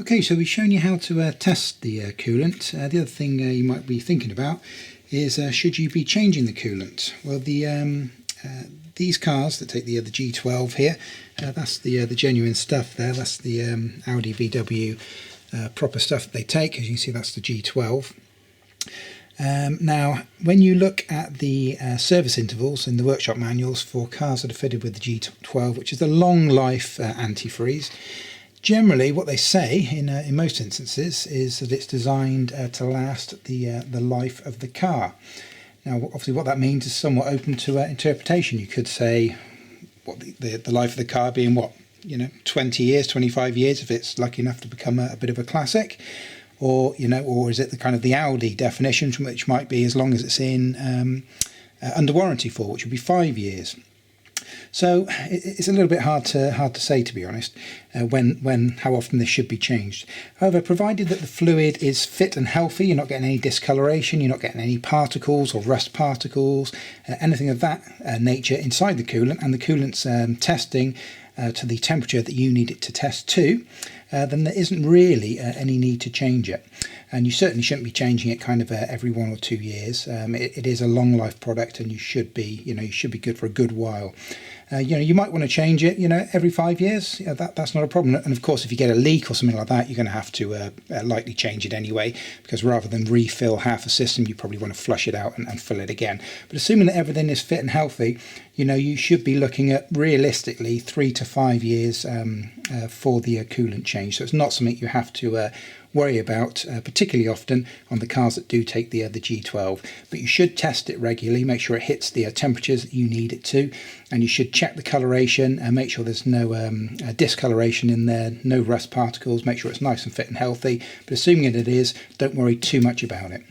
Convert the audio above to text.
Okay, so we've shown you how to test the coolant. The other thing you might be thinking about is should you be changing the coolant? Well, these cars that take the G12 here, that's the genuine stuff there. That's the Audi VW proper stuff that they take. As you can see, that's the G12. Now, when you look at the service intervals in the workshop manuals for cars that are fitted with the G12, which is the Long Life Antifreeze, generally what they say in most instances is that it's designed to last the life of the car. Now, obviously what that means is somewhat open to interpretation. You could say what the life of the car being 20 years, 25 years if it's lucky enough to become a bit of a classic. Or is it the kind of the Audi definition, which might be as long as it's in under warranty for, which would be 5 years. So it's a little bit hard to say, to be honest, how often this should be changed. However, provided that the fluid is fit and healthy, you're not getting any discoloration, you're not getting any particles or rust particles, anything of that nature inside the coolant, and the coolant's testing to the temperature that you need it to test to, then there isn't really any need to change it. And you certainly shouldn't be changing it kind of every 1 or 2 years. It is a long life product, and you should be good for a good while. You might want to change it, every 5 years. That's not a problem. And of course, if you get a leak or something like that, you're going to have to likely change it anyway, because rather than refill half a system, you probably want to flush it out and fill it again. But assuming that everything is fit and healthy, you should be looking at realistically 3 to 5 years for the coolant change. So it's not something you have to worry about particularly often on the cars that do take the G12, but you should test it regularly, make sure it hits the temperatures that you need it to, and you should check the coloration and make sure there's no discoloration in there, no rust particles, make sure it's nice and fit and healthy. But assuming that it is, don't worry too much about it.